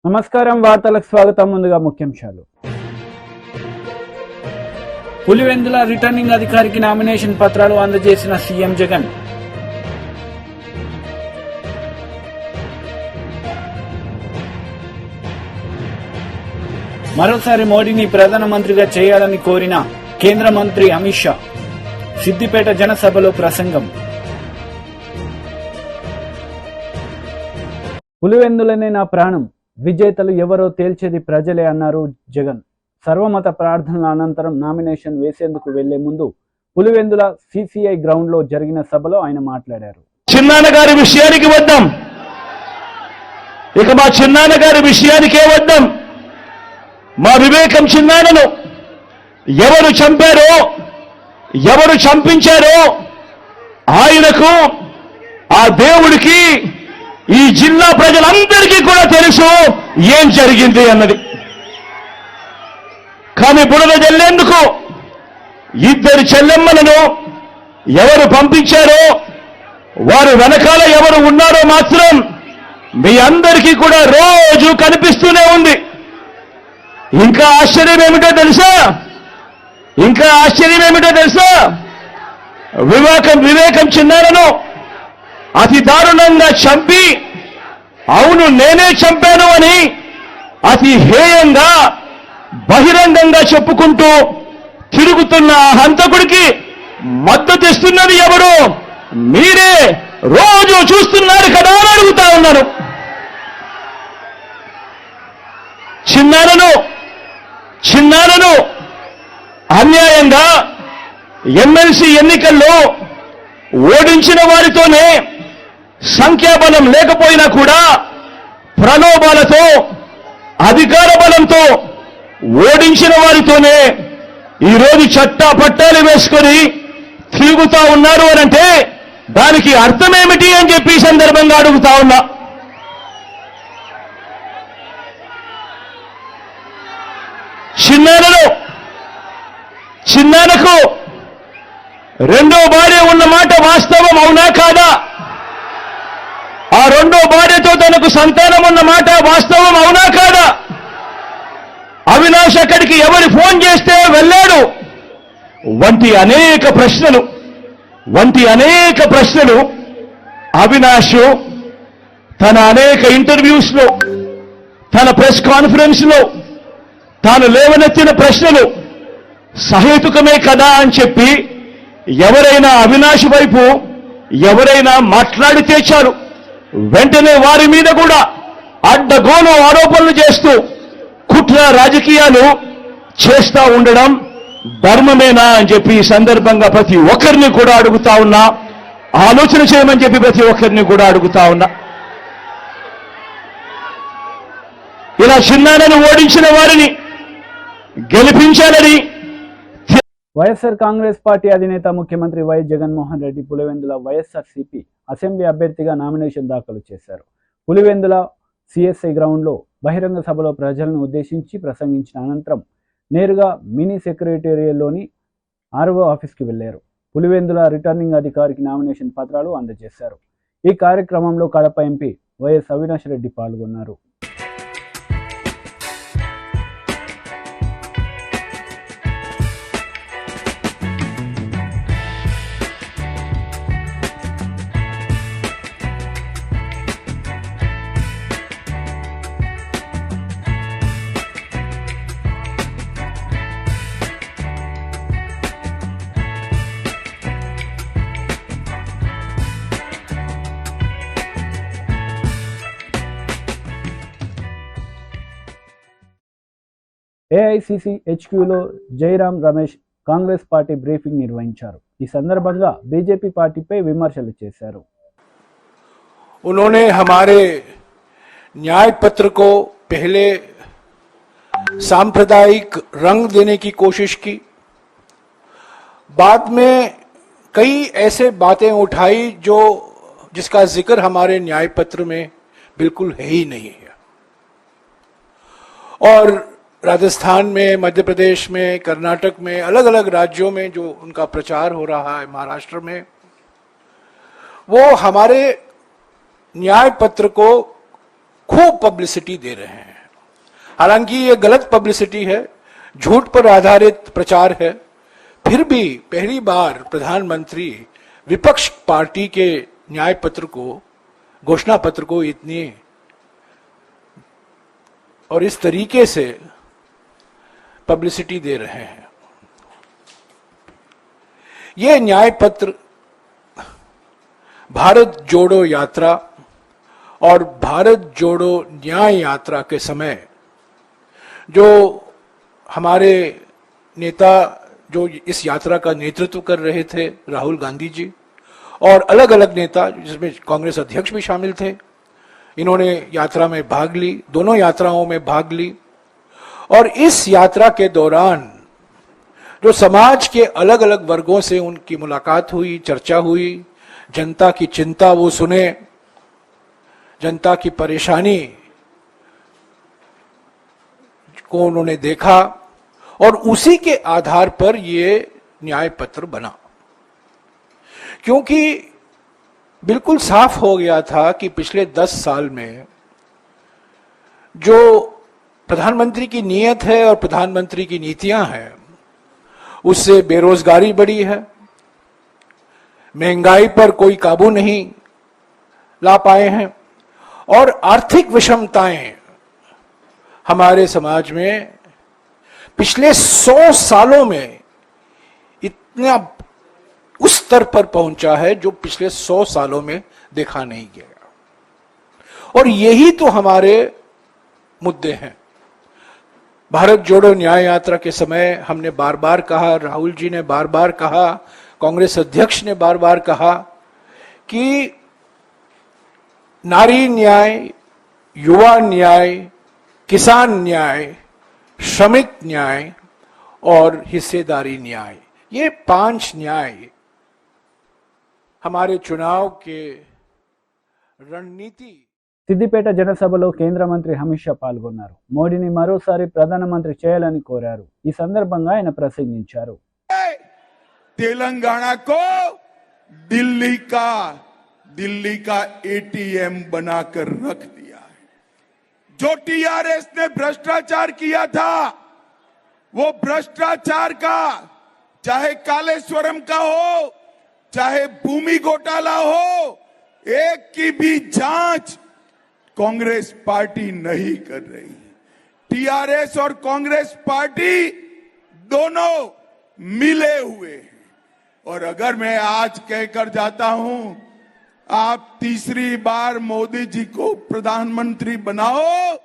నమస్కారం, వార్తలకు స్వాగతం. ముందుగా ముఖ్యాంశాలు. పులివెందుల రిటర్నింగ్ అధికారికి నామినేషన్ పత్రాలు అందజేసిన సీఎం జగన్. మరోసారి మోడీని ప్రధానమంత్రిగా చేయాలని కోరిన కేంద్ర మంత్రి అమిత్ షా. సిద్దిపేట జనసభలో ప్రసంగం. పులివెందులనే నా ప్రాణం, విజేతలు ఎవరో తేల్చేది ప్రజలే అన్నారు జగన్. సర్వమత ప్రార్థనల అనంతరం నామినేషన్ వేసేందుకు వెళ్లే ముందు పులివెందుల సిసిఐ గ్రౌండ్ లో జరిగిన సభలో ఆయన మాట్లాడారు. చిన్నాన్న గారి విషయానికి వద్దాం. ఇక మా చిన్నాన్న గారి విషయానికే వద్దాం. మా వివేకం చిన్నాన్నను ఎవరు చంపారో, ఎవరు చంపించారో ఆయనకు, ఆ దేవుడికి, ఈ జిల్లా ప్రజలందరికీ కూడా తెలుసు ఏం జరిగింది అన్నది. కానీ బురద జల్లేందుకు ఇద్దరు చెల్లెమ్మలను ఎవరు పంపించారో, వారు వెనకాల ఎవరు ఉన్నారో మాత్రం మీ అందరికీ కూడా రోజు కనిపిస్తూనే ఉంది. ఇంకా ఆశ్చర్యం ఏమిటో తెలుసా, వివేకం చిన్నారను అతి దారుణంగా చంపి, అవును నేనే చంపాను అని అతి హేయంగా బహిరంగంగా చెప్పుకుంటూ తిరుగుతున్న హంతకుడికి మద్దతు ఇస్తున్నది ఎవరు? మీరే రోజు చూస్తున్నారు కదా అని అడుగుతా ఉన్నాను. చిన్నారను అన్యాయంగా ఎమ్మెల్సీ ఎన్నికల్లో ఓడించిన వారితోనే, సంఖ్యాబలం లేకపోయినా కూడా ప్రలోభాలతో, అధికార బలంతో ఓడించిన వారితోనే ఈరోజు చట్టా పట్టాలు వేసుకొని తిరుగుతా ఉన్నారు అనంటే దానికి అర్థమేమిటి అని చెప్పి ఈ సందర్భంగా అడుగుతా ఉన్నా. చిన్నానకు రెండో భార్య ఉన్న మాట వాస్తవం అవునా కాదా? ఆ రెండో భార్యతో తనకు సంతానం ఉన్న మాట వాస్తవం అవునా కాదా? అవినాష్ అక్కడికి ఎవరు ఫోన్ చేస్తే వెళ్ళాడు వంటి అనేక ప్రశ్నలు అవినాష్ తన అనేక ఇంటర్వ్యూస్ లో, తన ప్రెస్ కాన్ఫరెన్స్ లో తాను లేవనెత్తిన ప్రశ్నలు సహేతుకమే కదా అని చెప్పి ఎవరైనా అవినాష్ వైపు ఎవరైనా మాట్లాడితే చాలు వెంటనే వారి మీద కూడా అడ్డగోలు ఆరోపణలు చేస్తూ కుట్ర రాజకీయాలు చేస్తా ఉండడం ధర్మమేనా అని చెప్పి ఈ సందర్భంగా ప్రతి ఒక్కరిని కూడా అడుగుతా ఉన్నా. ఆలోచన చేయమని చెప్పి ప్రతి ఒక్కరిని కూడా అడుగుతా ఉన్నా. ఇలా చిన్నాన్నను ఓడించిన వారిని గెలిపించాలని వైఎస్ఆర్ కాంగ్రెస్ పార్టీ అధినేత ముఖ్యమంత్రి వైఎస్ జగన్మోహన్ రెడ్డి పులివెందుల వైఎస్ఆర్సీపీ అసెంబ్లీ అభ్యర్థిగా నామినేషన్ దాఖలు చేశారు. పులివెందుల సిఎస్ఐ గ్రౌండ్లో బహిరంగ సభలో ప్రజలను ఉద్దేశించి ప్రసంగించిన అనంతరం నేరుగా మినీ సెక్రటేరియల్లోని ఆర్ఓ ఆఫీస్కి వెళ్లారు. పులివెందుల రిటర్నింగ్ అధికారికి నామినేషన్ పత్రాలు అందజేశారు. ఈ కార్యక్రమంలో కడప ఎంపీ వైఎస్ అవినాష్ రెడ్డి పాల్గొన్నారు. ఏఐసిసి హెచ్క్యూలో జైరాం రమేష్ కాంగ్రెస్ పార్టీ బ్రీఫింగ్ నిర్వహించారు. ఈ సందర్భంగా బీజేపీ పార్టీపై విమర్శలు చేశారు. उन्होंने हमारे न्याय पत्र को पहले सांप्रदायिक रंग देने की कोशिश की, बाद में कई ऐसे बातें उठाई जिसका जिक्र हमारे न्याय पत्र में बिल्कुल है ही नहीं है. और राजस्थान में, मध्य प्रदेश में, कर्नाटक में, अलग अलग राज्यों में जो उनका प्रचार हो रहा है, महाराष्ट्र में, वो हमारे न्याय पत्र को खूब पब्लिसिटी दे रहे हैं. हालांकि ये गलत पब्लिसिटी है, झूठ पर आधारित प्रचार है, फिर भी पहली बार प्रधानमंत्री विपक्ष पार्टी के न्याय पत्र को, घोषणा पत्र को इतनी और इस तरीके से पब्लिसिटी दे रहे हैं। ये न्याय पत्र भारत जोड़ो यात्रा और भारत जोड़ो न्याय यात्रा के समय जो हमारे नेता जो इस यात्रा का नेतृत्व कर रहे थे, राहुल गांधी जी, और अलग अलग नेता जिसमें कांग्रेस अध्यक्ष भी शामिल थे, इन्होंने यात्रा में भाग ली, दोनों यात्राओं में भाग ली। और इस यात्रा के दौरान जो समाज के अलग अलग वर्गों से उनकी मुलाकात हुई, चर्चा हुई, जनता की चिंता वो सुने, जनता की परेशानी को उन्होंने देखा और उसी के आधार पर ये न्याय पत्र बना। क्योंकि बिल्कुल साफ हो गया था कि पिछले 10 साल में जो प्रधानमंत्री की नीयत है और प्रधानमंत्री की नीतियां हैं, उससे बेरोजगारी बढ़ी है, महंगाई पर कोई काबू नहीं ला पाए हैं और आर्थिक विषमताएं हमारे समाज में पिछले 100 सालों में इतना उस स्तर पर पहुंचा है जो पिछले 100 सालों में देखा नहीं गया। और यही तो हमारे मुद्दे हैं। भारत जोड़ो न्याय यात्रा के समय हमने बार बार कहा, राहुल जी ने बार बार कहा, कांग्रेस अध्यक्ष ने बार बार कहा कि नारी न्याय, युवा न्याय, किसान न्याय, श्रमिक न्याय और हिस्सेदारी न्याय, ये 5 न्याय हमारे चुनाव के रणनीति। సిద్దిపేట జనసభలో కేంద్ర మంత్రి అమిత్ షా పాల్గొన్నారు. మోడీని మరోసారి ప్రధానమంత్రి చేయాలని కోరారు. ఈ సందర్భంగా ఆయన ప్రసంగించారు. तेलंगाना को दिल्ली का एटीएम बनाकर रख दिया है। जो टीआरएस ने भ्रष्टाचार किया था, वो भ्रष्टाचार का, चाहे कालेश्वरम का हो, चाहे भूमि घोटाला हो, एक की भी जांच कांग्रेस पार्टी नहीं कर रही है। टीआरएस और कांग्रेस पार्टी दोनों मिले हुए हैं। और अगर मैं आज कहकर जाता हूं, आप तीसरी बार मोदी जी को प्रधानमंत्री बनाओ,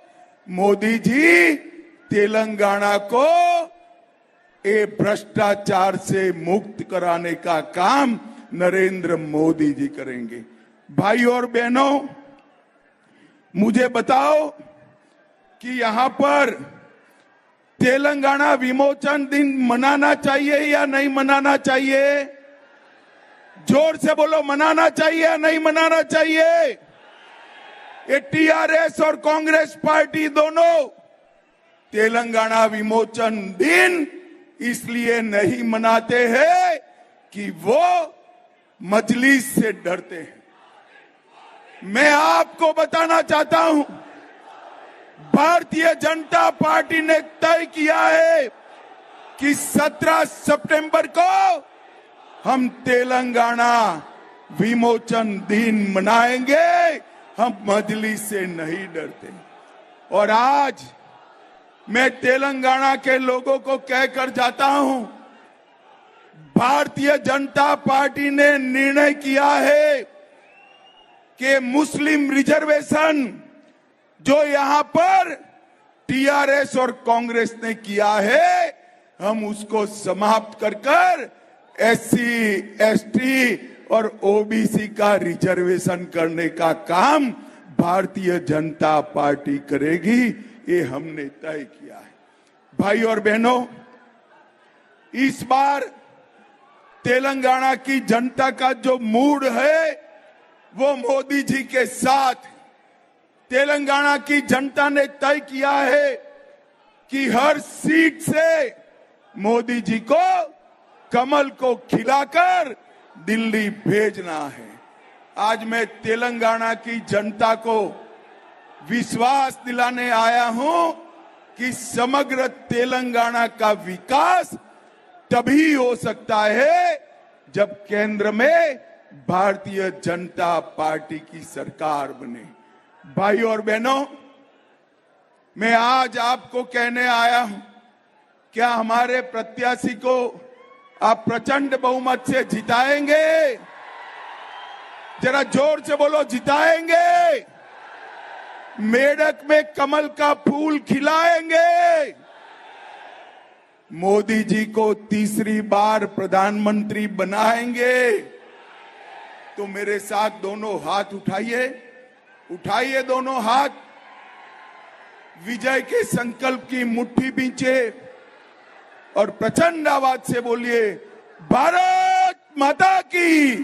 मोदी जी तेलंगाना को ये भ्रष्टाचार से मुक्त कराने का काम नरेंद्र मोदी जी करेंगे। भाई और बहनों, मुझे बताओ कि यहां पर तेलंगाना विमोचन दिन मनाना चाहिए या नहीं मनाना चाहिए? जोर से बोलो, मनाना चाहिए या नहीं मनाना चाहिए? ये टीआरएस और कांग्रेस पार्टी दोनों तेलंगाना विमोचन दिन इसलिए नहीं मनाते हैं कि वो मजलिस से डरते हैं। मैं आपको बताना चाहता हूं, भारतीय जनता पार्टी ने तय किया है कि 17 सितंबर को हम तेलंगाना विमोचन दिन मनाएंगे, हम मजलिस से नहीं डरते। और आज मैं तेलंगाना के लोगों को कहकर जाता हूं, भारतीय जनता पार्टी ने निर्णय किया है कि मुस्लिम रिजर्वेशन जो यहां पर टीआरएस और कांग्रेस ने किया है, हम उसको समाप्त कर एससी, एसटी और ओबीसी का रिजर्वेशन करने का काम भारतीय जनता पार्टी करेगी। ये हमने तय किया है। भाई और बहनों, इस बार तेलंगाना की जनता का जो मूड है वो मोदी जी के साथ। तेलंगाना की जनता ने तय किया है कि हर सीट से मोदी जी को कमल को खिलाकर दिल्ली भेजना है। आज मैं तेलंगाना की जनता को विश्वास दिलाने आया हूं कि समग्र तेलंगाना का विकास तभी हो सकता है जब केंद्र में भारतीय जनता पार्टी की सरकार बने। भाई और बहनों, मैं आज आपको कहने आया हूं, क्या हमारे प्रत्याशी को आप प्रचंड बहुमत से जिताएंगे? जरा जोर से बोलो, जिताएंगे? मेढक में कमल का फूल खिलाएंगे? मोदी जी को तीसरी बार प्रधानमंत्री बनाएंगे? तो मेरे साथ दोनों हाथ उठाइए, उठाइए दोनों हाथ, विजय के संकल्प की मुट्ठी बींचे और प्रचंड आवाज से बोलिए, भारत माता की,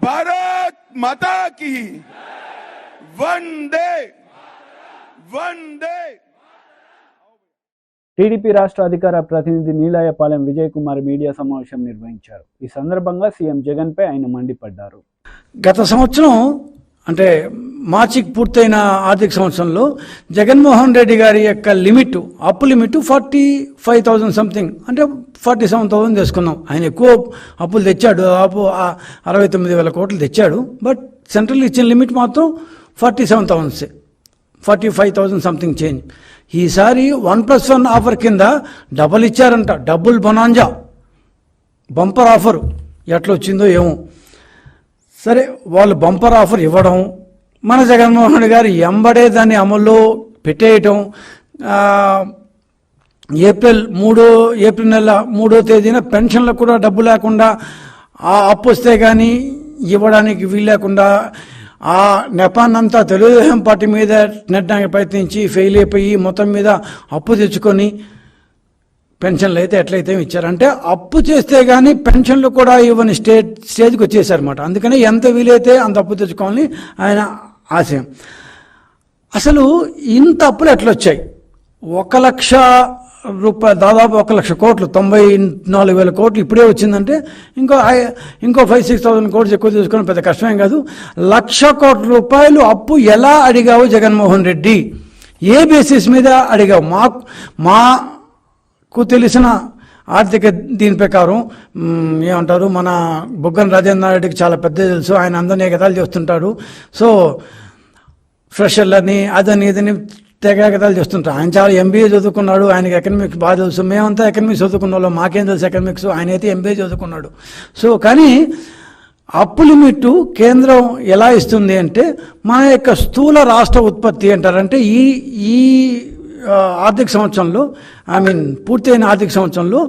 भारत माता की, वंदे वंदे। టీడీపీ రాష్ట్ర అధికార ప్రతినిధి నీలాయపాలెం విజయ్ కుమార్ మీడియా సమావేశం నిర్వహించారు. ఈ సందర్భంగా సీఎం జగన్ పై ఆయన మండిపడ్డారు. గత సంవత్సరం అంటే మార్చికి పూర్తయిన ఆర్థిక సంవత్సరంలో జగన్మోహన్ రెడ్డి గారి యొక్క లిమిట్, అప్పు లిమిట్ 45,000 సంథింగ్, అంటే 47,000 తీసుకున్నాం. ఆయన ఎక్కువ అప్పులు తెచ్చాడు, దాదాపు 69,000 కోట్లు తెచ్చాడు. బట్ సెంట్రల్ ఇచ్చిన లిమిట్ మాత్రం 47,000, 45,000 సంథింగ్ చేంజ్. ఈసారి 1+1 ఆఫర్ కింద డబుల్ ఇచ్చారంట, డబుల్ బొనాంజా బంపర్ ఆఫర్. ఎట్లా వచ్చిందో ఏమో. సరే, వాళ్ళు బంపర్ ఆఫర్ ఇవ్వడం, మన జగన్మోహన్ రెడ్డి గారు ఎంబడే దాన్ని అమల్లో పెట్టేయటం. ఏప్రిల్ నెల 3వ తేదీన పెన్షన్లకు కూడా డబ్బు లేకుండా, ఆ అప్పు వస్తే కానీ ఇవ్వడానికి వీలు లేకుండా ఆ నెపాన్నంతా తెలుగుదేశం పార్టీ మీద నెట్టడానికి ప్రయత్నించి ఫెయిల్ అయిపోయి మొత్తం మీద అప్పు తెచ్చుకొని పెన్షన్లు అయితే ఎట్లయితే ఇచ్చారంటే, అప్పు చేస్తే కానీ పెన్షన్లు కూడా ఇవ్వని స్టేజ్కి వచ్చేసారన్నమాట. అందుకని ఎంత వీలైతే అంత అప్పు తెచ్చుకోవాలని ఆయన ఆశయం. అసలు ఇంత అప్పులు ఎట్లా వచ్చాయి? 1 లక్ష రూపాయలు, దాదాపు 1 లక్ష కోట్లు, 94,000 కోట్లు ఇప్పుడే వచ్చిందంటే ఇంకో 5,000-6,000 కోట్లు ఎక్కువ తీసుకోవడం పెద్ద కష్టమేం కాదు. 1,00,000 కోట్ల రూపాయలు అప్పు ఎలా అడిగావు జగన్మోహన్ రెడ్డి? ఏ బేసిస్ మీద అడిగావు? మాకు తెలిసిన ఆర్థిక దీని ప్రకారం ఏమంటారు, మన బుగ్గన రాజేంద్ర రెడ్డికి చాలా పెద్ద తెలుసు, ఆయన అందరినీ ఎగతాలు చేస్తుంటాడు. సో ఫ్రెషర్లని అదని ఇదని తెగతాలు చేస్తుంటారు. ఆయన చాలా ఎంబీఏ చదువుకున్నాడు, ఆయనకి ఎకనామిక్స్ బాగా తెలుసు. మేమంతా ఎకనామిక్స్ చదువుకున్న వాళ్ళం, మాకేం తెలుసు ఎకనామిక్స్, ఆయన అయితే ఎంబీఏ చదువుకున్నాడు. సో కానీ అప్పు లిమిట్ కేంద్రం ఎలా ఇస్తుంది అంటే, మన యొక్క స్థూల రాష్ట్ర ఉత్పత్తి అంటారంటే ఈ ఆర్థిక సంవత్సరంలో, పూర్తయిన ఆర్థిక సంవత్సరంలో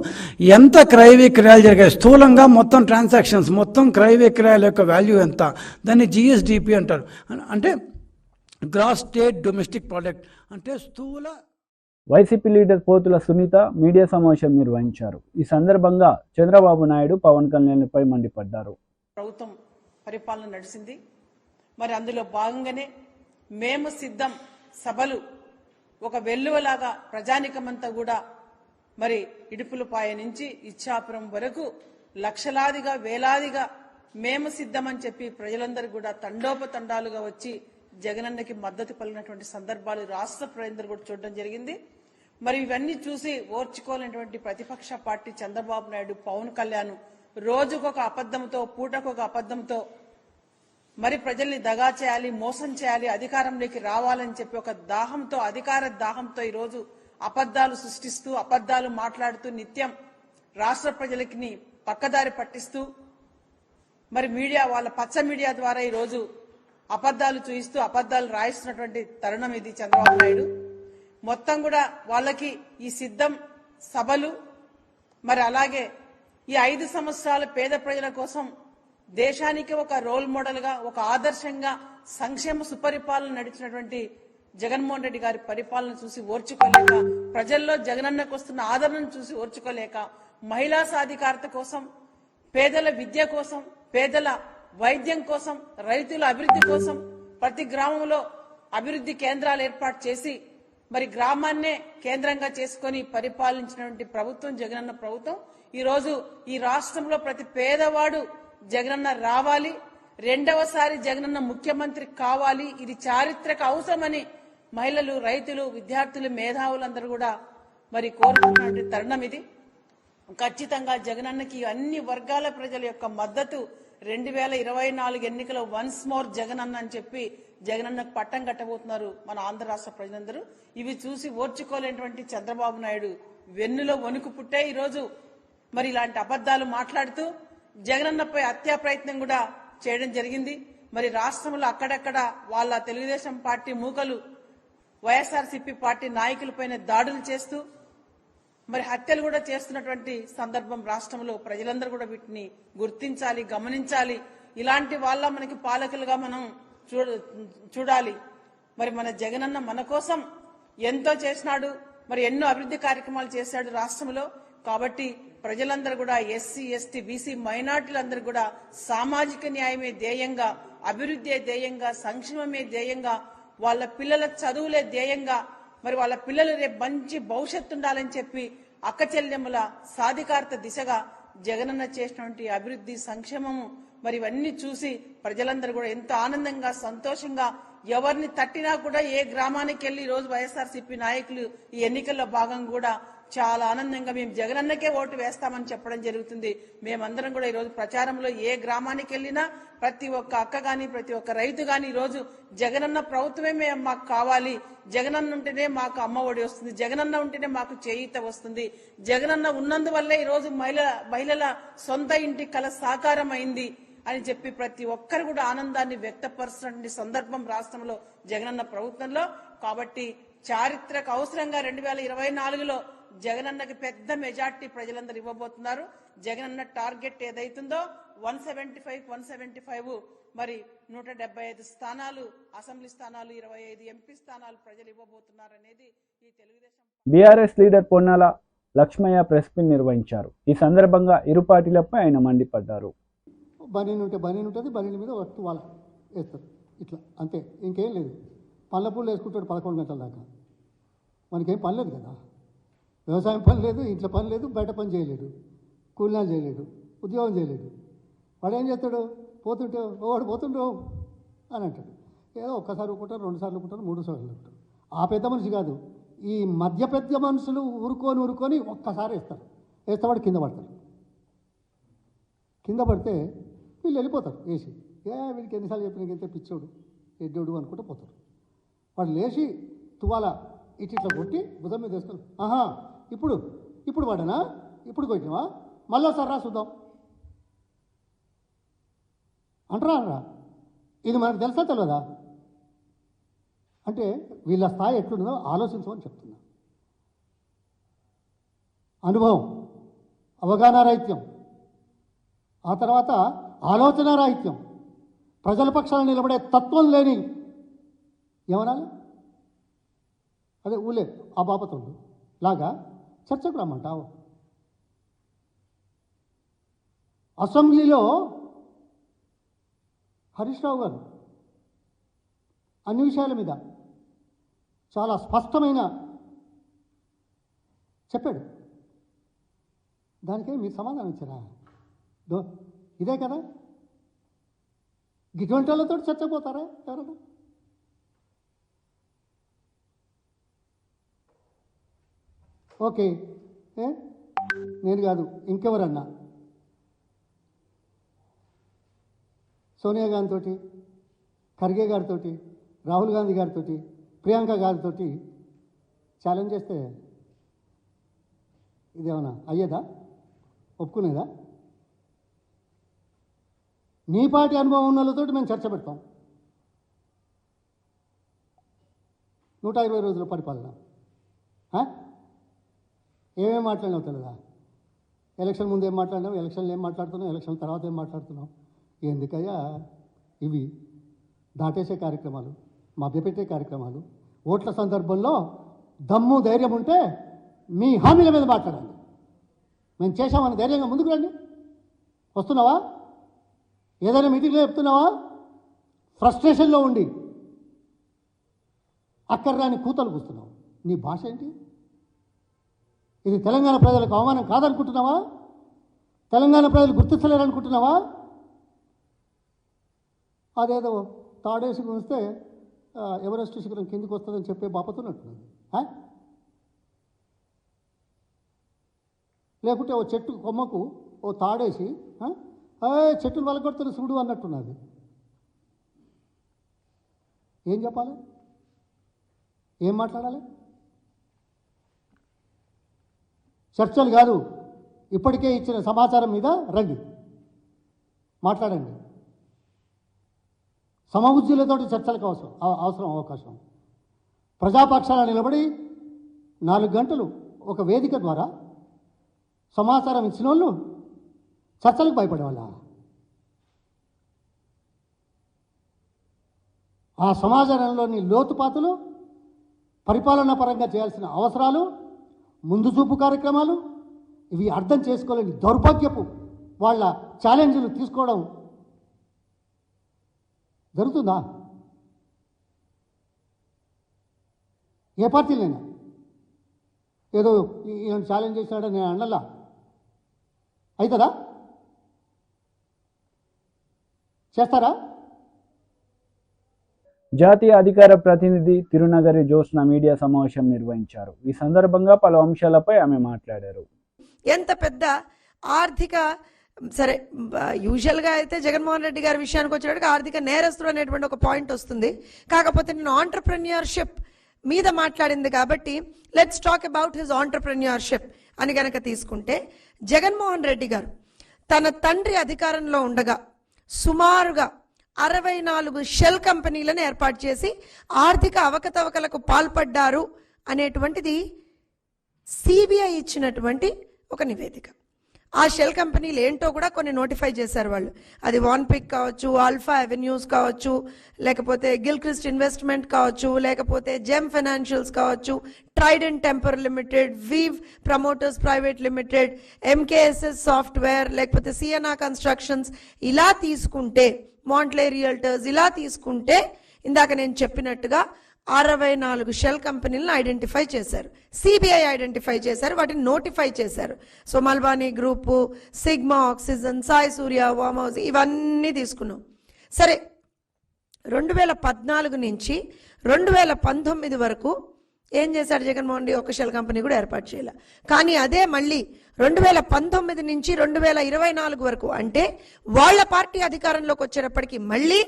ఎంత క్రయ విక్రయాలు జరిగాయి, స్థూలంగా మొత్తం ట్రాన్సాక్షన్స్, మొత్తం క్రయ విక్రయాల యొక్క వాల్యూ ఎంత, దాన్ని జిఎస్డిపి అంటారు. అంటే గ్రాస్ స్టేట్ డొమెస్టిక్ ప్రోడక్ట్, అంటే స్థూల. వైసీపీ లీడర్ పోతుల సునీత మీడియా సమావేశం నిర్వహించారు. ఈ సందర్భంగా చంద్రబాబు నాయుడు పవన్ కళ్యాణ్పై మండిపడ్డారు. ప్రభుత్వం పరిపాలన నడిచింది, మరి అందులో భాగంగానే మేము సిద్ధం సభలు ఒక వెల్లువలాగా ప్రజానికమంతా కూడా మరి ఇడుపులపాయ నుంచి ఇచ్చాపురం వరకు లక్షలాదిగా వేలాదిగా మేము సిద్ధమని చెప్పి ప్రజలందరూ కూడా తండోపతండాలుగా వచ్చి జగనన్నకి మద్దతు పలికినటువంటి సందర్భాలు రాష్ట్ర ప్రజలందరూ కూడా చూడడం జరిగింది. మరి ఇవన్నీ చూసి ఓర్చుకోలేనటువంటి ప్రతిపక్ష పార్టీ చంద్రబాబు నాయుడు, పవన్ కళ్యాణ్ రోజుకొక అబద్ధంతో, పూటకొక అబద్ధంతో మరి ప్రజల్ని దగా చేయాలి, మోసం చేయాలి, అధికారంలోకి రావాలని చెప్పి ఒక దాహంతో, అధికార దాహంతో ఈరోజు అబద్దాలు సృష్టిస్తూ, అబద్దాలు మాట్లాడుతూ, నిత్యం రాష్ట్ర ప్రజలకి పక్కదారి పట్టిస్తూ, మరి మీడియా, వాళ్ళ పచ్చ మీడియా ద్వారా ఈరోజు అబద్దాలు చూయిస్తూ అబద్దాలు రాయిస్తున్నటువంటి తరుణం ఇది చంద్రబాబు నాయుడు. మొత్తం కూడా వాళ్ళకి ఈ సిద్ధం సభలు, మరి అలాగే ఈ 5 సంవత్సరాల పేద ప్రజల కోసం దేశానికి ఒక రోల్ మోడల్ గా, ఒక ఆదర్శంగా సంక్షేమ సుపరిపాలన నడిచినటువంటి జగన్మోహన్ రెడ్డి గారి పరిపాలన చూసి ఓర్చుకోలేక, ప్రజల్లో జగనన్నకు వస్తున్న ఆదరణను చూసి ఓర్చుకోలేక, మహిళా సాధికారత కోసం, పేదల విద్య కోసం, పేదల వైద్యం కోసం, రైతుల అభివృద్ధి కోసం ప్రతి గ్రామంలో అభివృద్ధి కేంద్రాలు ఏర్పాటు చేసి మరి గ్రామాన్నే కేంద్రంగా చేసుకుని పరిపాలించినటువంటి ప్రభుత్వం జగనన్న ప్రభుత్వం. ఈ రోజు ఈ రాష్ట్రంలో ప్రతి పేదవాడు జగనన్న రావాలి, రెండవసారి జగనన్న ముఖ్యమంత్రి కావాలి, ఇది చారిత్రక అవసరమని మహిళలు, రైతులు, విద్యార్థులు, మేధావులందరూ కూడా మరి కోరుతున్నటువంటి తరుణం ఇది. ఖచ్చితంగా జగనన్నకి అన్ని వర్గాల ప్రజల యొక్క మద్దతు 2024 ఎన్నికల వన్స్ మోర్ జగనన్న అని చెప్పి జగనన్నకు పట్టం కట్టబోతున్నారు మన ఆంధ్ర రాష్ట్ర ప్రజలందరూ. ఇవి చూసి ఓర్చుకోలేనటువంటి చంద్రబాబు నాయుడు వెన్నులో వణుకు పుట్టే ఈరోజు మరి ఇలాంటి అబద్దాలు మాట్లాడుతూ జగనన్నపై హత్యా ప్రయత్నం కూడా చేయడం జరిగింది. మరి రాష్ట్రంలో అక్కడక్కడ వాళ్ళ తెలుగుదేశం పార్టీ మూకలు వైఎస్ఆర్సీపీ పార్టీ నాయకులపైన దాడులు చేస్తూ మరి హత్యలు కూడా చేస్తున్నటువంటి సందర్భం రాష్ట్రంలో ప్రజలందరూ కూడా వీటిని గుర్తించాలి, గమనించాలి. ఇలాంటి వాళ్ళ మనకి పాలకులుగా మనం చూడాలి. మరి మన జగనన్న మన కోసం ఎంతో చేసినాడు, మరి ఎన్నో అభివృద్ధి కార్యక్రమాలు చేశాడు రాష్ట్రంలో. కాబట్టి ప్రజలందరూ కూడా ఎస్సీ, ఎస్టీ, బీసీ, మైనార్టీలందరూ కూడా సామాజిక న్యాయమే ధ్యేయంగా, అభివృద్ధి ధ్యేయంగా, సంక్షేమమే ధ్యేయంగా, వాళ్ళ పిల్లల చదువులే ధ్యేయంగా, మరి వాళ్ళ పిల్లలు రేపు మంచి భవిష్యత్తు ఉండాలని చెప్పి అక్క చెల్లెమ్మల సాధికారత దిశగా జగనన్న చేసినటువంటి అభివృద్ధి, సంక్షేమము మరి ఇవన్నీ చూసి ప్రజలందరూ కూడా ఎంతో ఆనందంగా, సంతోషంగా, ఎవరిని తట్టినా కూడా ఏ గ్రామానికి వెళ్లి ఈ రోజు వైఎస్ఆర్సీపీ నాయకులు ఈ ఎన్నికల్లో భాగంగా కూడా చాలా ఆనందంగా మేము జగనన్నకే ఓటు వేస్తామని చెప్పడం జరుగుతుంది. మేమందరం కూడా ఈ రోజు ప్రచారంలో ఏ గ్రామానికి వెళ్ళినా ప్రతి ఒక్క అక్క గాని, ప్రతి ఒక్క రైతు గాని ఈ రోజు జగనన్న ప్రభుత్వమే మాకు కావాలి, జగనన్న ఉంటేనే మాకు అమ్మ ఒడి వస్తుంది, జగనన్న ఉంటేనే మాకు చేయూత వస్తుంది, జగనన్న ఉన్నందువల్లే ఈ రోజు మహిళల సొంత ఇంటి కల సాకారం అయింది అని చెప్పి ప్రతి ఒక్కరు కూడా ఆనందాన్ని వ్యక్తపరుస్తున్న సందర్భం రాష్ట్రంలో జగనన్న ప్రభుత్వంలో. కాబట్టి చారిత్రక అవసరంగా 2024లో జగనన్నకి పెద్ద మెజార్టీ ప్రజలందరూ ఇవ్వబోతున్నారు. జగనన్న టార్గెట్ ఏదైతుందో 175 మరి 175 స్థానాలు అసెంబ్లీ స్థానాలు, 25 ఎంపీ స్థానాలు ప్రజలు ఇవ్వబోతున్నారు అనేది ఈ Telugudesam. BRS leader Ponnala Lakshmaiah press meet నిర్వహించారు. ఈ సందర్భంగా ఇరు పార్టీలపై ఆయన మండిపడ్డారు. బనీన్ ఉంటుంది, బనీన్ మీద వాళ్ళ వేస్తారు ఇట్లా అంతే, ఇంకేం లేదు. పళ్ళ పూలు వేసుకుంటాడు 11 గంటల దాకా. మనకేం పని లేదు కదా, వ్యవసాయం పని లేదు, ఇంట్లో పని లేదు, బయట పని చేయలేడు, కూలినాలు చేయలేడు, ఉద్యోగం చేయలేడు. వాడు ఏం చేస్తాడు, పోతుంటే వాడు పోతుండో అని అంటాడు. ఏదో ఒక్కసారి ఊరుకుంటారు, 2 సార్లు ఊరుకుంటారు, 3 సార్లు ఊరుకుంటారు. ఆ పెద్ద మనిషి కాదు, ఈ మధ్య పెద్ద మనుషులు ఊరుకొని ఒక్కసారి వేస్తే వాడు కింద పడతాడు. కింద పడితే వీళ్ళు వెళ్ళిపోతారు వేసి. వీడికి ఎన్నిసార్లు చెప్పినాకంటే పిచ్చోడు, ఎడ్డోడు అనుకుంటూ పోతారు. వాడు లేచి తువాల ఇట్లా కొట్టి బుధం మీద వేసుకొని, ఇప్పుడు వాడనా, ఇప్పుడు కొట్టినవా, మళ్ళీ సర్రా చూద్దాం అంటారా? ఇది మనకు తెలుసా తెలియదా? అంటే వీళ్ళ స్థాయి ఎట్లుందో ఆలోచించమని చెప్తున్నా. అనుభవం, అవగాహన రాహిత్యం, ఆ తర్వాత ఆలోచన రాహిత్యం, ప్రజల పక్షాన నిలబడే తత్వం లేని ఏమనాలి, అదే ఊలే ఆ బాపతోళ్ళు లాగా చర్చకు రమ్మంటావు. అసెంబ్లీలో హరీష్ రావు గారు అన్ని విషయాల మీద చాలా స్పష్టమైన చెప్పాడు. దానికే మీరు సమాధానం ఇచ్చారా? ఇదే కదా, ఇటువంటి వాళ్ళతో చర్చపోతారా ఎవరైనా? ఓకే, నేను కాదు ఇంకెవరన్నా సోనియా గాంధీతో, ఖర్గే గారితో, రాహుల్ గాంధీ గారితో, ప్రియాంక గారితో ఛాలెంజ్ చేస్తే ఇదేమన్నా అయ్యేదా, ఒప్పుకునేదా? నీ పార్టీ అనుభవం ఉన్న వాళ్ళతో మేము చర్చ పెడతాం. 120 రోజుల పరిపాలన ఏమేమి మాట్లాడినావు తెలియదా? ఎలక్షన్ ముందు ఏం మాట్లాడినావు, ఎలక్షన్లు ఏం మాట్లాడుతున్నావు, ఎలక్షన్ తర్వాత ఏం మాట్లాడుతున్నావు? ఎందుకయ్యా ఇవి దాటేసే కార్యక్రమాలు, మభ్యపెట్టే కార్యక్రమాలు? ఓట్ల సందర్భంలో దమ్ము ధైర్యం ఉంటే మీ హామీల మీద మాట్లాడాలి. మేము చేశామని ధైర్యంగా ముందుకు రండి. వస్తున్నావా? ఏదైనా మీటింగ్లో చెప్తున్నావా? ఫ్రస్ట్రేషన్లో ఉండి అక్కర్రాని కూతలు కూస్తున్నావు. నీ భాష ఏంటి? ఇది తెలంగాణ ప్రజలకు అవమానం కాదనుకుంటున్నావా? తెలంగాణ ప్రజలు గుర్తించలేరనుకుంటున్నావా? అదేదో తాడేసి ఉంచితే ఎవరెస్ట్ శిఖరం కిందికి వస్తుందని చెప్పే బాపతున్నట్టున్నది. లేకుంటే ఓ చెట్టు కొమ్మకు ఓ తాడేసి చెట్టును వలగొడుతున్న శివుడు అన్నట్టున్నది. ఏం చెప్పాలి, ఏం మాట్లాడాలి? చర్చలు కాదు, ఇప్పటికే ఇచ్చిన సమాచారం మీద రండి, మాట్లాడండి. సమబుద్ధులతో చర్చలకు అవసరం అవకాశం. ప్రజాపక్షాల నిలబడి 4 గంటలు ఒక వేదిక ద్వారా సమాచారం ఇచ్చిన వాళ్ళు చర్చలకు భయపడేవాళ్ళ? ఆ సమాజంలోని లోతుపాతులు, పరిపాలనా పరంగా చేయాల్సిన అవసరాలు, ముందు చూపు కార్యక్రమాలు ఇవి అర్థం చేసుకోలేని దౌర్భాగ్యపు వాళ్ళ ఛాలెంజ్లు తీసుకోవడం జరుగుతుందా? ఏ పార్టీలైనా ఏదో ఈయన ఛాలెంజ్ చేసినాడని నేను అన్నలా అవుతుందా? చేస్తారా? జాతీయ అధికార ప్రతినిధి తిరునగరి జోష్న మీడియా సమావేశం నిర్వహించారు. ఈ సందర్భంగా పలు అంశాలపై ఆమె మాట్లాడారు. ఎంత పెద్ద ఆర్థిక సరే యూజువల్గా అయితే జగన్మోహన్ రెడ్డి గారి విషయానికి వచ్చేటప్పుడు ఆర్థిక నేరస్తుడు అనేటువంటి ఒక పాయింట్ వస్తుంది. కాకపోతే నేను ఆంటర్ప్రెన్యూర్షిప్ మీద మాట్లాడింది కాబట్టి let's talk about his entrepreneurship అని గనక తీసుకుంటే, జగన్మోహన్ రెడ్డి గారు తన తండ్రి అధికారంలో ఉండగా సుమారుగా 64 షెల్ కంపెనీలను ఏర్పాటు చేసి ఆర్థిక అవకతవకలకు పాల్పడ్డారు అనేటువంటిది సిబిఐ ఇచ్చినటువంటి ఒక నివేదిక. ఆ షెల్ కంపెనీలు ఏంటో కూడా కొన్ని నోటిఫై చేశారు వాళ్ళు. అది వాన్పిక్ కావచ్చు, ఆల్ఫా అవెన్యూస్ కావచ్చు, లేకపోతే గిల్క్రిస్ట్ ఇన్వెస్ట్మెంట్ కావచ్చు, లేకపోతే జెమ్ ఫైనాన్షియల్స్ కావచ్చు, Trident Temper limited, Weave promoters private limited, MKSS software, లేకపోతే సిఎన్ఆర్ కన్స్ట్రక్షన్స్, ఇలా తీసుకుంటే మాంట్లే రియల్టర్స్, ఇలా తీసుకుంటే ఇందాక నేను చెప్పినట్టుగా 64 షెల్ కంపెనీలను ఐడెంటిఫై చేశారు. సిబిఐ ఐడెంటిఫై చేశారు, వాటిని నోటిఫై చేశారు. సో మల్బానీ group, Sigma oxygen, Sai Surya, వామ్ హౌస్ ఇవన్నీ తీసుకున్నాం. సరే, 2014 నుంచి 2019 వరకు ఏం చేశాడు జగన్మోహన్ రెడ్డి? ఒక షెల్ కంపెనీ కూడా ఏర్పాటు చేయాలి. కానీ అదే మళ్ళీ 2019 నుంచి 2024 వరకు, అంటే వాళ్ళ పార్టీ అధికారంలోకి వచ్చేటప్పటికి మళ్ళీ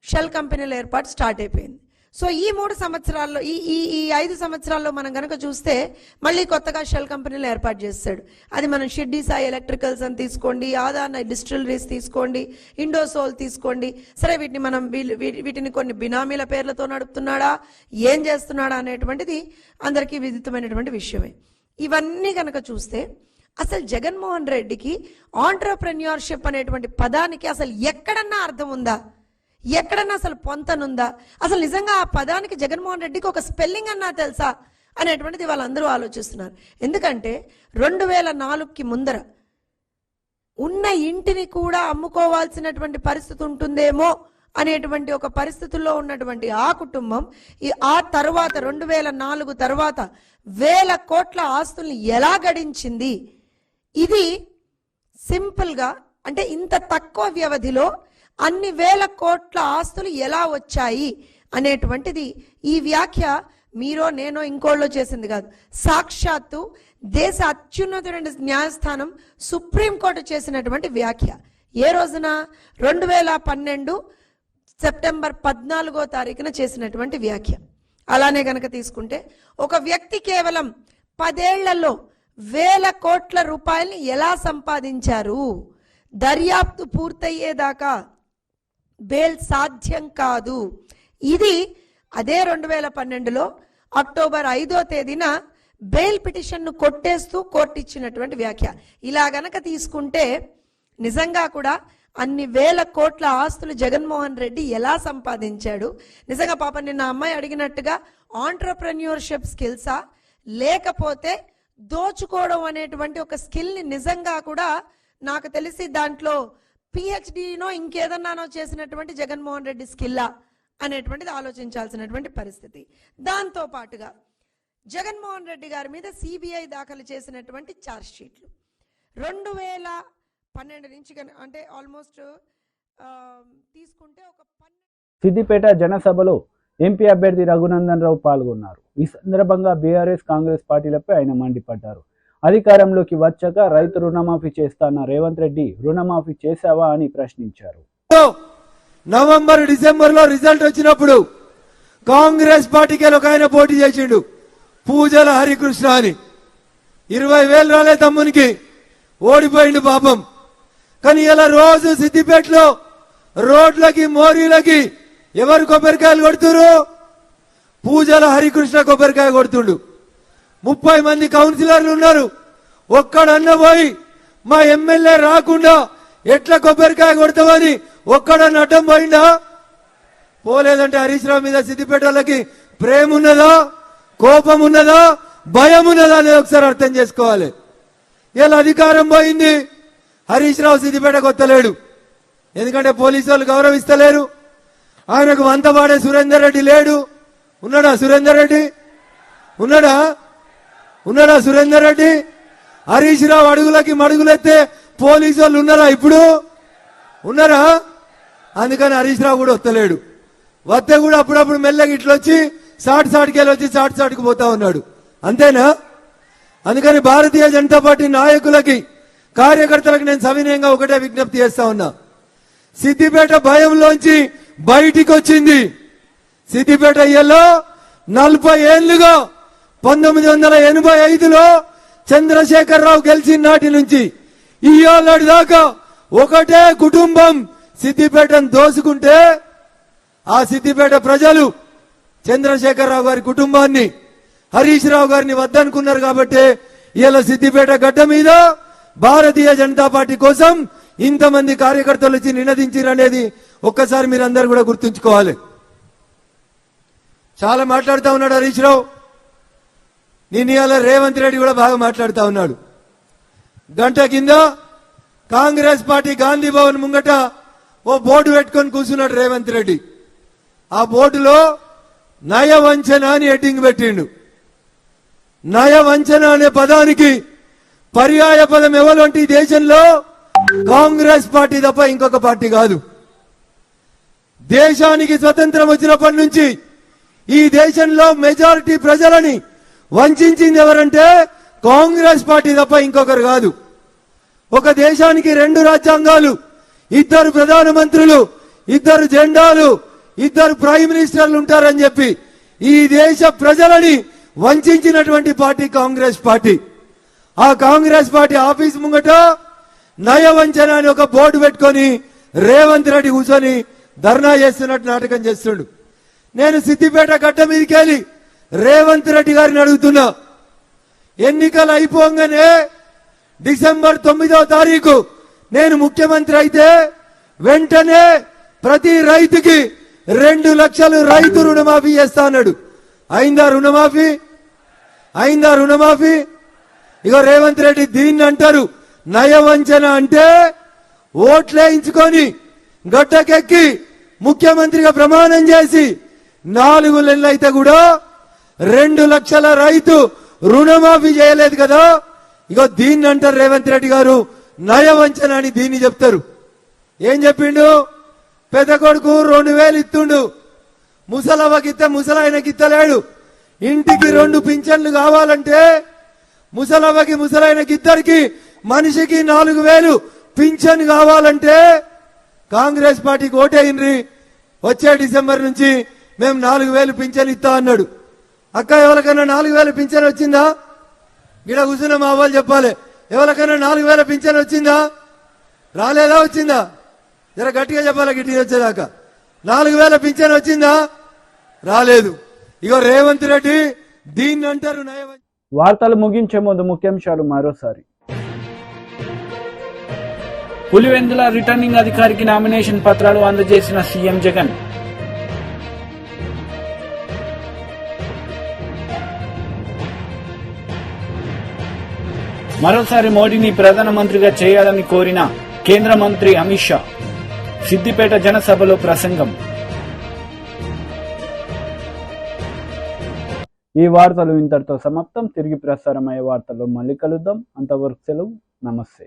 షెల్ కంపెనీల ఏర్పాటు స్టార్ట్ అయిపోయింది. సో ఈ 3 సంవత్సరాల్లో ఈ 5 సంవత్సరాల్లో మనం కనుక చూస్తే మళ్ళీ కొత్తగా షెల్ కంపెనీలు ఏర్పాటు చేస్తాడు. అది మనం షిర్డీ సాయి ఎలక్ట్రికల్స్ అని తీసుకోండి, ఆదాన డిస్టిలరీస్ తీసుకోండి, ఇండోసోల్ తీసుకోండి. సరే, వీటిని కొన్ని బినామీల పేర్లతో నడుపుతున్నాడా, ఏం చేస్తున్నాడా అనేటువంటిది అందరికీ విదితమైనటువంటి విషయమే. ఇవన్నీ కనుక చూస్తే అసలు జగన్మోహన్ రెడ్డికి ఆంటర్ప్రెన్యూర్షిప్ అనేటువంటి పదానికి అసలు ఎక్కడన్నా అర్థం ఉందా? ఎక్కడన్నా అసలు పొంతనుందా? అసలు నిజంగా ఆ పదానికి జగన్మోహన్ రెడ్డికి ఒక స్పెల్లింగ్ అన్నా తెలుసా అనేటువంటిది వాళ్ళందరూ ఆలోచిస్తున్నారు. ఎందుకంటే 2004కి ముందర ఉన్న ఇంటిని కూడా అమ్ముకోవాల్సినటువంటి పరిస్థితి ఉంటుందేమో అనేటువంటి ఒక పరిస్థితుల్లో ఉన్నటువంటి ఆ కుటుంబం ఆ తర్వాత 2004 తర్వాత 1000 కోట్ల ఆస్తుల్ని ఎలా గడించింది? ఇది సింపుల్గా అంటే ఇంత తక్కువ వ్యవధిలో అన్ని 1000 కోట్ల ఆస్తులు ఎలా వచ్చాయి అనేటువంటిది ఈ వ్యాఖ్య మీరో నేనో ఇంకోళ్ళో చేసింది కాదు. సాక్షాత్తు దేశ అత్యున్నత న్యాయస్థానం సుప్రీంకోర్టు చేసినటువంటి వ్యాఖ్య. ఏ రోజున? 2012 సెప్టెంబర్ 14వ తారీఖున చేసినటువంటి వ్యాఖ్య. అలానే గనక తీసుకుంటే ఒక వ్యక్తి కేవలం 10 ఏళ్లలో 1000 కోట్ల రూపాయల్ని ఎలా సంపాదించారు? దర్యాప్తు పూర్తయ్యేదాకా బెయిల్ సాధ్యం కాదు. ఇది అదే 2012లో అక్టోబర్ 5వ తేదీన బెయిల్ పిటిషన్ను కొట్టేస్తూ కోర్టు ఇచ్చినటువంటి వ్యాఖ్య. ఇలా గనక తీసుకుంటే నిజంగా కూడా అన్ని 1000 కోట్ల ఆస్తులు జగన్మోహన్ రెడ్డి ఎలా సంపాదించాడు? నిజంగా పాపం నిన్న అమ్మాయి అడిగినట్టుగా ఆంటర్ప్రెన్యూర్షిప్ స్కిల్సా, లేకపోతే దోచుకోవడం అనేటువంటి ఒక స్కిల్ని నిజంగా కూడా నాకు తెలిసి దాంట్లో పిహెచ్డినో ఇంకేదన్నానో చేసినటువంటి జగన్మోహన్ రెడ్డి స్కిల్లా అనేటువంటిది ఆలోచించాల్సినటువంటి పరిస్థితి. దాంతో పాటుగా జగన్మోహన్ రెడ్డి గారి మీద సిబిఐ దాఖలు చేసినటువంటి ఛార్జ్ షీట్లు 2012 నుంచి అంటే ఆల్మోస్ట్ తీసుకుంటే ఒక సిద్దిపేట జనసభలో ఎంపీ అభ్యర్థి రఘునందన్ రావు పాల్గొన్నారు. ఈ సందర్భంగా బీఆర్ఎస్ కాంగ్రెస్ పార్టీలపై ఆయన మండిపడ్డారు. అధికారంలోకి వచ్చాక రైతు రుణమాఫీ చేస్తాన్న రేవంత్ రెడ్డి రుణమాఫీ చేశావా అని ప్రశ్నించారు. నవంబర్ డిసెంబర్ లో రిజల్ట్ వచ్చినప్పుడు కాంగ్రెస్ పార్టీకి ఒక ఆయన పోటీ చేసిండు, పూజల హరికృష్ణ అని. 20,000 రాలే తమ్మునికి, ఓడిపోయిండు పాపం. కానీ ఇలా రోజు సిద్దిపేటలో రోడ్లకి మోరీలకి ఎవరు కొబ్బరికాయలు కొడుతురు? పూజల హరికృష్ణ కొబ్బరికాయ కొడుతుండు. 30 మంది కౌన్సిలర్లు ఉన్నారు. ఒక్కడన్న పోయి మా ఎమ్మెల్యే రాకుండా ఎట్లా కొబ్బరికాయ కొడతామని ఒక్కడన్న అడ్డం పోయిందా? పోలేదంటే హరీష్ రావు మీద సిద్దిపేట వాళ్ళకి ప్రేమ ఉన్నదా, కోపం ఉన్నదా, భయం ఉన్నదా అనేది ఒకసారి అర్థం చేసుకోవాలి. ఇలా అధికారం పోయింది, హరీష్ రావు సిద్దిపేట కొత్తలేడు. ఎందుకంటే పోలీసు వాళ్ళు గౌరవిస్తలేరు. ఆయనకు వంతపాడే సురేందర్ రెడ్డి లేడు. ఉన్నాడా సురేందర్ రెడ్డి? ఉన్నాడా సురేందర్ రెడ్డి? హరీష్ రావు అడుగులకి మడుగులెత్తే పోలీసు వాళ్ళు ఉన్నారా? ఇప్పుడు ఉన్నారా? అందుకని హరీష్ రావు కూడా వస్తలేడు. వస్తే కూడా అప్పుడప్పుడు మెల్లగా ఇట్లొచ్చి సాటికి వచ్చి సాటికి పోతా ఉన్నాడు. అంతేనా? అందుకని భారతీయ జనతా పార్టీ నాయకులకి, కార్యకర్తలకు నేను సవినయంగా ఒకటే విజ్ఞప్తి చేస్తా ఉన్నా. సిద్దిపేట భయంలోంచి బయటికి వచ్చింది. సిద్దిపేట ఇయ్యలో 40 ఏళ్లుగా 1985లో చంద్రశేఖరరావు గెలిచిన నాటి నుంచి ఇయ్యాలటి దాకా ఒకటే కుటుంబం సిద్దిపేటను దోసుకుంటే ఆ సిద్దిపేట ప్రజలు చంద్రశేఖరరావు గారి కుటుంబాన్ని, హరీష్ రావు గారిని వద్దనుకున్నారు. కాబట్టి ఇలా సిద్దిపేట గడ్డ మీద భారతీయ జనతా పార్టీ కోసం ఇంతమంది కార్యకర్తలు వచ్చి నినదించారనేది ఒక్కసారి మీరందరూ కూడా గుర్తుంచుకోవాలి. చాలా మాట్లాడుతూ ఉన్నాడు హరీష్ రావు. నేను ఇవాళ రేవంత్ రెడ్డి కూడా బాగా మాట్లాడుతూ ఉన్నాడు. గంట కింద కాంగ్రెస్ పార్టీ గాంధీ భవన్ ముంగట ఓ బోర్డు పెట్టుకొని కూర్చున్నాడు రేవంత్ రెడ్డి. ఆ బోర్డులో నయవంచన అని హెడ్డింగ్ పెట్టిండు. నయవంచన అనే పదానికి పర్యాయ పదం ఎవరంటే ఈ దేశంలో కాంగ్రెస్ పార్టీ తప్ప ఇంకొక పార్టీ కాదు. దేశానికి స్వతంత్రం వచ్చినప్పటి నుంచి ఈ దేశంలో మెజారిటీ ప్రజలని వంచింది ఎవరంటే కాంగ్రెస్ పార్టీ తప్ప ఇంకొకరు కాదు. ఒక దేశానికి 2 రాజ్యాంగాలు, 2 ప్రధానమంత్రులు, 2 జెండాలు, 2 ప్రైమ్ మినిస్టర్లు ఉంటారని చెప్పి ఈ దేశ ప్రజలని వంచినటువంటి పార్టీ కాంగ్రెస్ పార్టీ. ఆ కాంగ్రెస్ పార్టీ ఆఫీస్ ముంగట నయవంచన అని ఒక బోర్డు పెట్టుకొని రేవంత్ రెడ్డి కూర్చొని ధర్నా చేస్తున్నట్టు నాటకం చేస్తుండు. నేను సిద్దిపేట గడ్డ మీదకి వెళ్ళి రేవంత్ రెడ్డి గారిని అడుగుతున్నా, ఎన్నికలు అయిపోగానే డిసెంబర్ 9వ తారీఖు నేను ముఖ్యమంత్రి అయితే వెంటనే ప్రతి రైతుకి 2 లక్షలు రైతు రుణమాఫీ చేస్తా అన్నాడు. అయిందా రుణమాఫీ? ఇగో రేవంత్ రెడ్డి దీన్ని అంటారు నయవంచన. అంటే ఓట్లేయించుకొని గడ్డకెక్కి ముఖ్యమంత్రిగా ప్రమాణం చేసి 4 నెలలు అయితే కూడా 2 లక్షల రైతు రుణమాఫీ చేయలేదు కదా. ఇగో దీన్ని అంటారు రేవంత్ రెడ్డి గారు నయవంచన అని దీన్ని చెప్తారు. ఏం చెప్పిండు? పెద్ద కొడుకు 2,000 ఇస్తుండు, ముసలవ్వకిత్తే ముసలాయనకి ఇత్తలేడు. ఇంటికి 2 పింఛన్లు కావాలంటే ముసలవ్వకి ముసలాయనకి ఇద్దరికి మనిషికి 4,000 పింఛన్ కావాలంటే కాంగ్రెస్ పార్టీకి ఓటేయండి, వచ్చే డిసెంబర్ నుంచి మేము 4,000 పింఛన్ ఇస్తా అన్నాడు. అక్క ఎవరికైనా 4,000 పింఛన్ వచ్చిందా? గిడ కూర్చున్న మా వాళ్ళు చెప్పాలి, ఎవరికైనా 4,000 పింఛన్ వచ్చిందా? రాలేదా? వచ్చిందా? జర గట్టిగా చెప్పాలి, గిట్టిగా వచ్చేదాకా. 4,000 పింఛన్ వచ్చిందా? రాలేదు. ఇగో రేవంత్ రెడ్డి దీన్ని అంటారు నయవంచన. వార్తలు ముగించే ముందు ముఖ్యాంశాలు మరోసారి. పులివెందుల రిటర్నింగ్ అధికారికి నామినేషన్ పత్రాలు అందజేసిన సీఎం జగన్. మరోసారి మోడీని ప్రధానమంత్రిగా చేయాలని కోరిన కేంద్ర మంత్రి అమిత్ షా. సిద్దిపేట జనసభలో ప్రసంగం. ఈ వార్తలు ఇంతటితో సమాప్తం. తిరిగి ప్రసారమయ్యే వార్తల్లో మళ్ళీ కలుద్దాం. అంతవరకు సెలవు. నమస్తే.